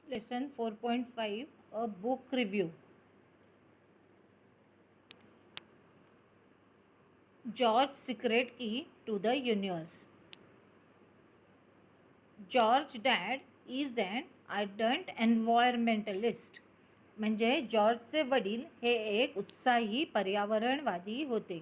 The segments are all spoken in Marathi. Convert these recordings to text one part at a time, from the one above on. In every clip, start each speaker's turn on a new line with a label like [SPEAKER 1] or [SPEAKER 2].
[SPEAKER 1] Lesson 4.5, a book review. George's secret key to the universe. George Dad is an ardent environmentalist. म्हणजे जॉर्जचे वडील हे एक उत्साही पर्यावरणवादी होते.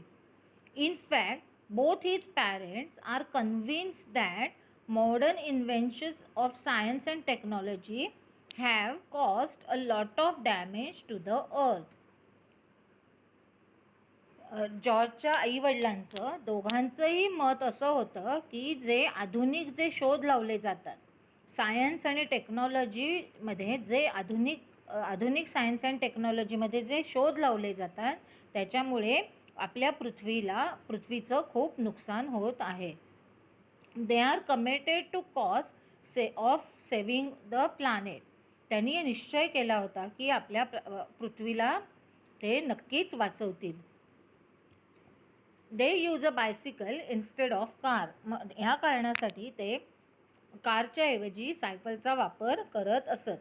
[SPEAKER 1] In fact, both his parents are convinced that modern inventions of science and technology have caused a lot of damage to the earth. जॉर्जच्या आईवडिलांचं दोघांचंही मत असं होतं की जे आधुनिक शोध लावले जातात सायन्स आणि टेक्नॉलॉजीमध्ये जे आधुनिक सायन्स अँड टेक्नॉलॉजीमध्ये जे शोध लावले जातात त्याच्यामुळे आपल्या पृथ्वीचं खूप नुकसान होत आहे. They are committed to cause of saving the planet. त्यांनी निश्चय केला होता की आपल्या पृथ्वीला ते नक्कीच वाचवतील. They use a bicycle instead of car. ह्या कारणासाठी ते कारच्या ऐवजी सायकलचा वापर करत असत.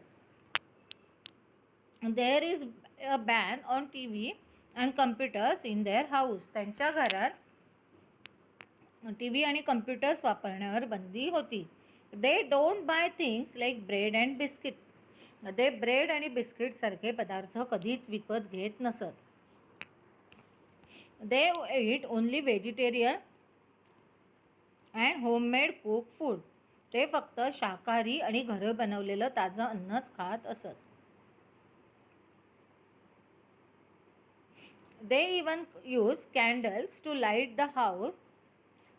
[SPEAKER 1] There is a ban on T V and computers in their house. त्यांच्या घरात टी व्ही आणि कम्प्युटर्स वापरण्यावर बंदी होती. They don't buy things like bread and biscuit. ते ब्रेड आणि बिस्किट सारखे पदार्थ कधीच विकत घेत नसत. They eat only vegetarian and homemade cooked food. ते फक्त शाकाहारी आणि घरी बनवलेलं ताजं अन्नच खात असत. They even use candles to light the house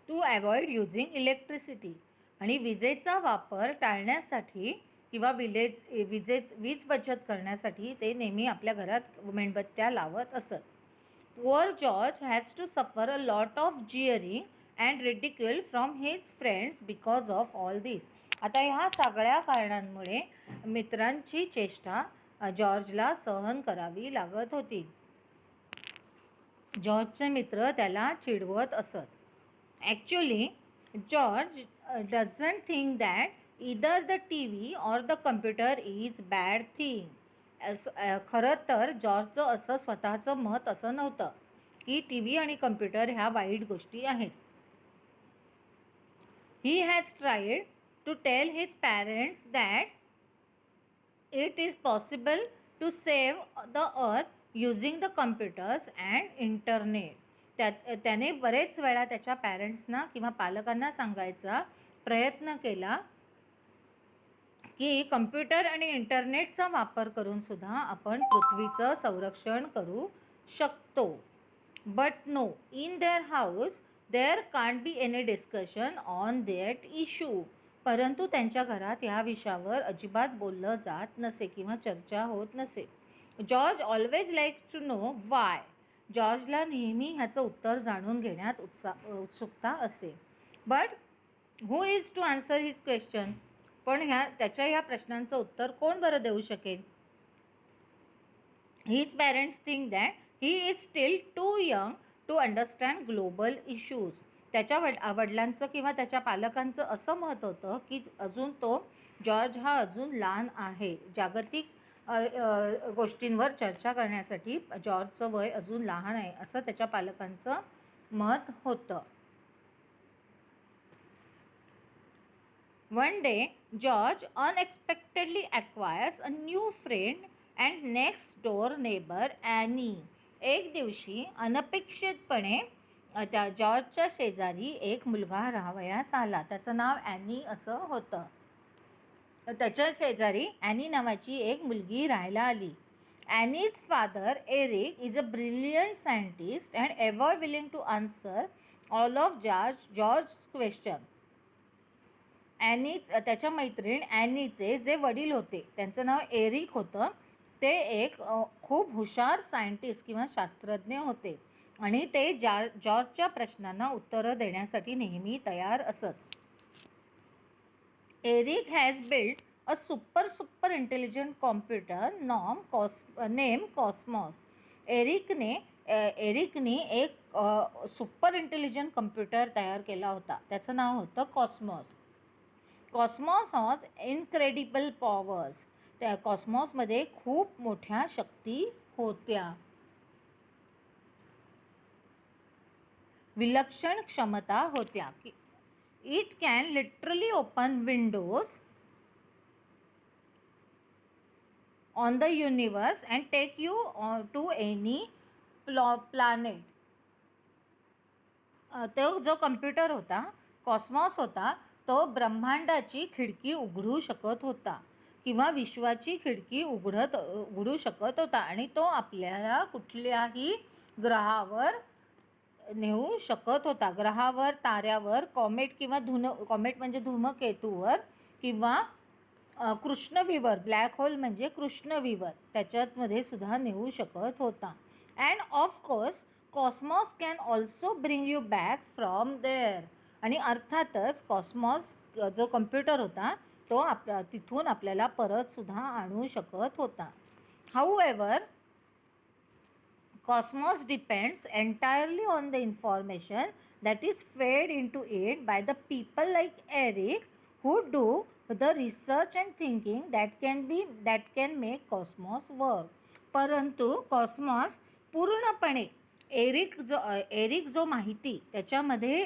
[SPEAKER 1] to avoid using electricity. आणि विजेचा वापर टाळण्यासाठी किंवा वीज बचत करण्यासाठी ते नेहमी आपल्या घरात मेणबत्त्या लावत असत. Poor George has to suffer a lot of jeering and ridicule from his friends because of all this. आता ह्या सगळ्या कारणांमुळे मित्रांची चेष्टा जॉर्जला सहन करावी लागत होती. जॉर्जचे मित्र त्याला चिडवत असत. Actually George doesn't think that either the T V or the computer is bad thing. खरं तर जॉर्जचं असं स्वतःचं मत असं नव्हतं की टी व्ही आणि कम्प्युटर ह्या वाईट गोष्टी आहेत. He has tried to tell his parents that it is possible to save the earth using the computers and internet. त्याने बरेच वेळा त्याच्या पॅरेंट्सना किंवा पालकांना सांगायचा प्रयत्न केला की कम्प्युटर आणि इंटरनेटचा वापर करून सुद्धा आपण पृथ्वीचं संरक्षण करू शकतो. But no, in their house there can't be any discussion on that issue. परंतु त्यांच्या घरात या विषयावर अजिबात बोललं जात नसे किंवा चर्चा होत नसे. George always likes to know why. जॉर्जला नेहमी ह्याचं उत्तर जाणून घेण्यात उत्सुकता असे. But who is to answer his question. पण त्याच्या ह्या प्रश्नांचं उत्तर कोण बरं देऊ शकेल. His parents think that he is still too young to understand global issues. त्याच्या वडिलांचं किंवा त्याच्या पालकांचं असं मत होतं की जॉर्ज हा अजून लहान आहे. जागतिक गोष्टींवर चर्चा करण्यासाठी जॉर्जचं वय अजून लहान आहे असं त्याच्या पालकांचं मत होतं. One day, George unexpectedly acquires a new friend and next door neighbor Annie. एक दिवशी अनपेक्षितपणे त्या जॉर्जच्या शेजारी एक मुलगा राहावयास आला. त्याचं नाव ॲनी असं होतं. त्याच्या शेजारी ॲनी नावाची एक मुलगी राहायला आली. Annie's father Eric is a brilliant scientist and ever willing to answer all of George question. त्याच्या मैत्रीण ॲनीचे जे वडील होते त्यांचं नाव एरिक होतं. ते एक खूप हुशार सायंटिस्ट किंवा शास्त्रज्ञ होते आणि ते जॉर्जच्या प्रश्नांना उत्तरं देण्यासाठी नेहमी तयार असत. Eric has build a super intelligent computer name Cosmos. एरिकने एक सुपर इंटेलिजंट कम्प्युटर तयार केला होता. त्याचं नाव होतं Cosmos. Cosmos has incredible powers. त्या कॉस्मॉसमध्ये खूप मोठ्या शक्ती होत्या. विलक्षण क्षमता होत्या. It can literally open windows on the universe and take you to any planet. तो जो कम्प्युटर होता, कॉस्मॉस होता, तो ब्रह्मांडाची खिडकी उघडू शकत होता किंवा विश्वाची खिडकी उघडू शकत होता आणि तो आपल्याला कुठल्याही ग्रहावर नेऊ शकत होता. ग्रहावर, ताऱ्यावर, कॉमेट किंवा कॉमेट म्हणजे धूमकेतूवर किंवा कृष्णविवर, ब्लॅक होल म्हणजे कृष्णविवर, त्याच्यामध्ये सुद्धा नेऊ शकत होता. And of course cosmos can also bring you back from there. आणि अर्थातच कॉस्मॉस जो कम्प्युटर होता तो तिथून आपल्याला परत सुद्धा आणू शकत होता. हाऊएव्हर cosmos depends entirely on the information that is fed into it by the people like Eric who do the research and thinking that can make cosmos work. परंतु कॉस्मॉस पूर्णपणे एरिक जो माहिती त्याच्यामध्ये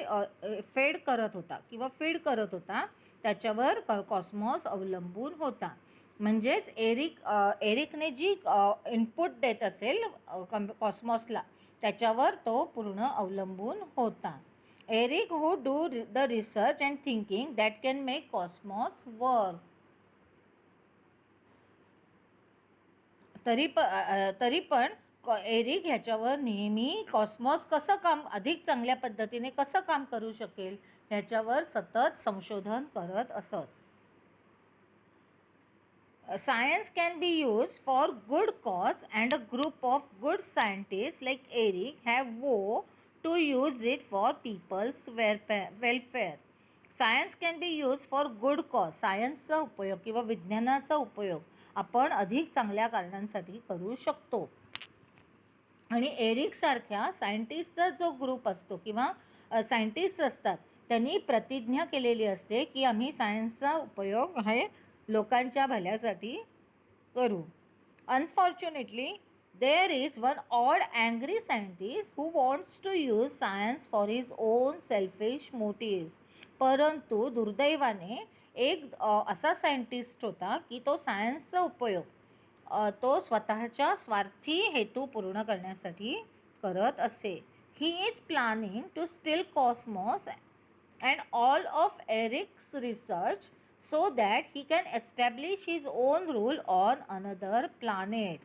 [SPEAKER 1] फीड करत होता त्याच्यावर कॉस्मॉस अवलंबून होता. म्हणजेच एरिकने जी इनपुट देत असेल कॉस्मॉसला त्याच्यावर तो पूर्ण अवलंबून होता. Eric who do the research and thinking that can make cosmos work. तरी पण एरिक ह्याच्यावर नेहमी कॉस्मॉस अधिक चांगल्या पद्धतीने कसं काम करू शकेल ह्याच्यावर सतत संशोधन करत असत. Science can be used for good cause and a group of good scientists like Eric have vowed to use it for people's welfare. Science can be used for good cause. सायन्सचा उपयोग किंवा विज्ञानाचा उपयोग आपण अधिक चांगल्या कारणांसाठी करू शकतो. आणि एरिक सारख्या सायंटिस्टचा जो ग्रुप असतो किंवा सायंटिस्ट असतात त्यांनी प्रतिज्ञा केलेली असते की आम्ही सायन्सचा उपयोग हे लोकांच्या भल्यासाठी करू. Unfortunately there is one odd angry scientist who wants to use science for his own selfish motives. परंतु दुर्दैवाने एक असा सायंटिस्ट होता की तो सायन्सचा उपयोग तो स्वतःच्या स्वार्थी हेतू पूर्ण करण्यासाठी करत असे. He is planning to steal Cosmos and all of Eric's research so that he can establish his own rule on another planet.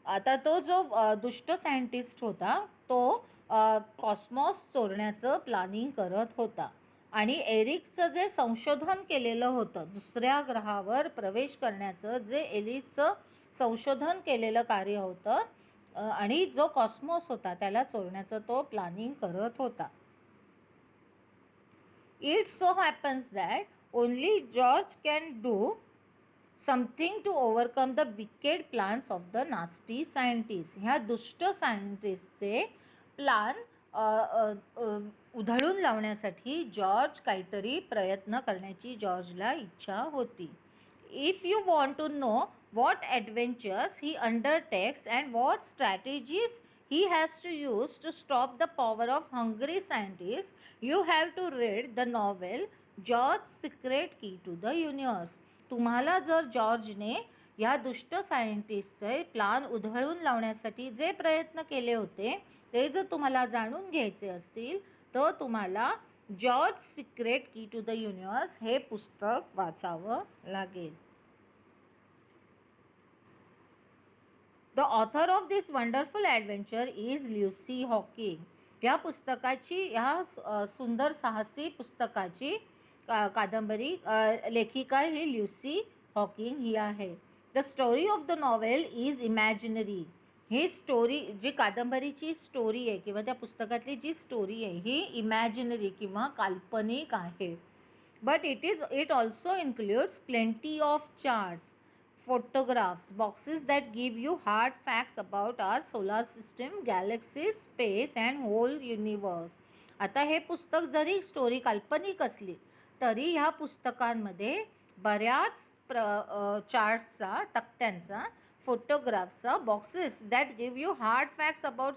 [SPEAKER 1] आता तो जो दुष्ट सायंटिस्ट होता तो कॉस्मॉस चोरण्याचं प्लॅनिंग करत होता आणि एरिकचं जे संशोधन केलेलं होतं दुसऱ्या ग्रहावर प्रवेश करण्याचं जे एरिकचं संशोधन केलेलं कार्य होतं आणि जो कॉस्मॉस होता त्याला चोरण्याचं तो प्लॅनिंग करत होता. It so happens that only George can do something to overcome the wicked plans of the nasty scientists. ह्या दुष्ट सायंटिस्टचे प्लान उधळून लावण्यासाठी जॉर्ज काहीतरी प्रयत्न करण्याची जॉर्जला इच्छा होती. If you want to know what adventures he undertakes and what strategies he has to use to stop the power of hungry scientists, you have to read the novel George's Secret Key to the Universe. तुम्हाला जर जॉर्जने या दुष्ट सायंटिस्टचे प्लान उधळून लावण्यासाठी जे प्रयत्न केले होते ते जर तुम्हाला जाणून घ्यायचे असतील तर तुम्हाला George secret key to the universe हे पुस्तक वाचावं लागेल. The author of this wonderful adventure is Lucy Hawking. या पुस्तकाची सुंदर साहसी पुस्तकाची कादंबरी लेखिका ही ल्युसी हॉकिंग ही आहे. The story of the novel is imaginary. ही स्टोरी जी कादंबरीची स्टोरी आहे किंवा त्या पुस्तकातली जी स्टोरी आहे ही इमॅजिनरी किंवा काल्पनिक आहे. But it also includes plenty of charts, photographs, boxes that give you hard facts about our solar system, galaxies, space and whole universe. आता हे पुस्तक जरी स्टोरी काल्पनिक असली तरी ह्या पुस्तकांमध्ये बऱ्याच चार्ट्सचा, तक्त्यांचा, फोटोग्राफ्सचा, boxes that give you hard facts about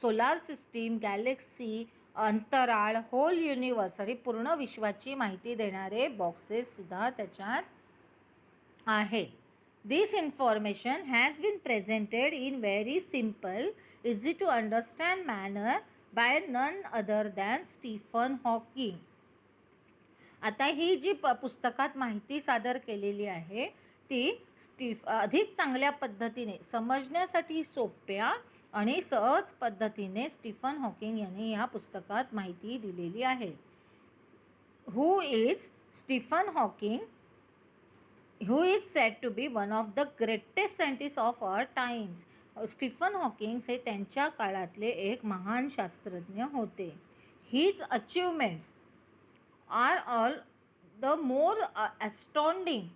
[SPEAKER 1] solar system, galaxy, अंतराळ, होल युनिवर्स आणि पूर्ण विश्वाची माहिती देणारे बॉक्सेस सुद्धा त्याच्यात आहेत. This information has been presented in very simple, easy to understand manner by none other than Stephen Hawking. आता ही जी पुस्तकात माहिती सादर केलेली आहे ती अधिक चांगल्या पद्धतीने समजण्यासाठी सोप्या आणि सहज पद्धतीने स्टीफन हॉकिंग यांनी या पुस्तकात माहिती दिलेली आहे. Who is Stephen Hawking? who is said to be one of the greatest scientists of our times. Stephen Hawking हे त्यांच्या काळातले एक महान शास्त्रज्ञ होते. His achievements are all the more astounding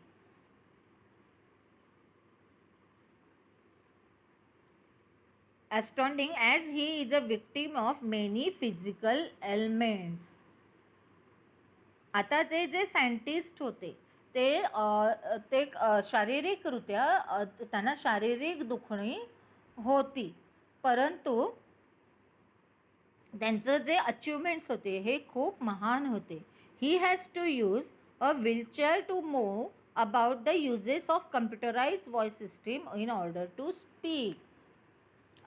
[SPEAKER 1] as he is a victim of many physical ailments. आता ते जे सायंटिस्ट होते ते शारीरिकरित्या त्यांना शारीरिक दुखणी होती, परंतु त्यांचं जे अचिव्हमेंट्स होते हे खूप महान होते. He has to use a wheelchair to move about the uses of computerise voice system in order to speak.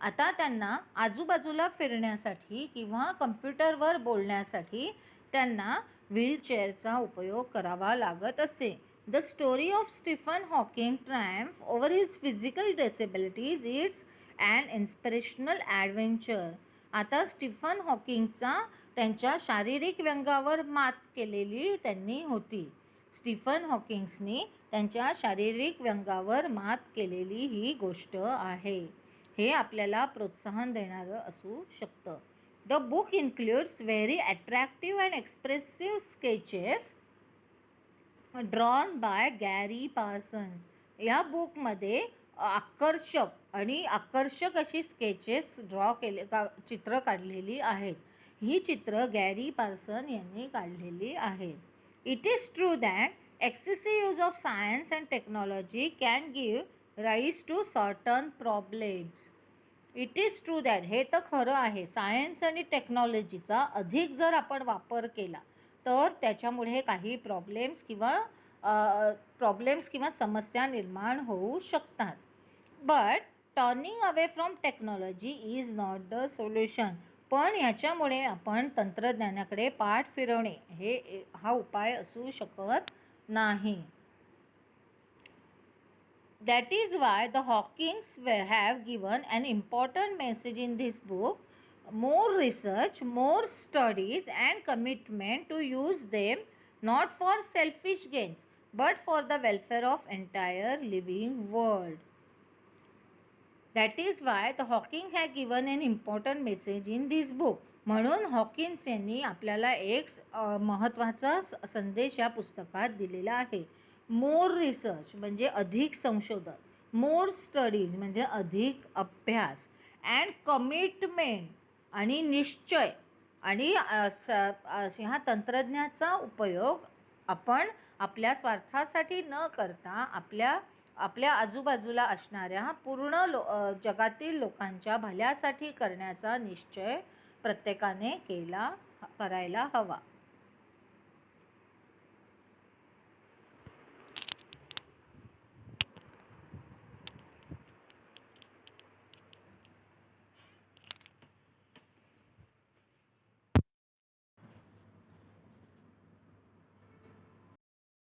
[SPEAKER 1] आता त्यांना आजूबाजूला फिरण्यासाठी किंवा कम्प्युटरवर बोलण्यासाठी त्यांना व्हीलचेअरचा उपयोग करावा लागत असे. The story of Stephen Hawking triumph over his physical disabilities it's and inspirational adventure. आता स्टीफन हॉकिंगचा त्यांच्या शारीरिक व्यंगावर मात केलेली त्यांनी होती. स्टीफन हॉकिंग्सनी त्यांच्या शारीरिक व्यंगावर मात केलेली ही गोष्ट आहे. हे आपल्याला प्रोत्साहन देणारं असू शकतं. The book includes very attractive and expressive sketches drawn by Gary Parson. या बुकमध्ये आकर्षक अशी स्केचेस चित्र काढलेली आहेत. ही चित्र गॅरी पार्सन यांनी काढलेली आहेत. It is true that excessive use of science and technology can give rise to certain problems. It is true that, हे तर खरं आहे, सायन्स आणि टेक्नॉलॉजीचा अधिक जर आपण वापर केला तर त्याच्यामुळे काही प्रॉब्लेम्स किंवा समस्या निर्माण होऊ शकतात. But turning away from technology is not the solution. पण ह्याच्यामुळे आपण तंत्रज्ञानाकडे पाठ फिरवणे हा उपाय असू शकत नाही. That is why the Hawkings have given an important message in this book. More research, more studies and commitment to use them not for selfish gains but for the welfare of entire living world. That is why the Hawking have given an important message in this book. म्हणून हॉकिन्स यांनी आपल्याला एक महत्त्वाचा संदेश या पुस्तकात दिलेला आहे. मोर रिसर्च म्हणजे अधिक संशोधन, मोर स्टडीज म्हणजे अधिक अभ्यास, अँड कमिटमेंट आणि निश्चय, आणि ह्या तंत्रज्ञानाचा उपयोग आपण आपल्या स्वार्थासाठी न करता आपल्या आजूबाजूला असणाऱ्या पूर्ण जगातील लोकांच्या भल्यासाठी करण्याचा निश्चय प्रत्येकाने करायला हवा.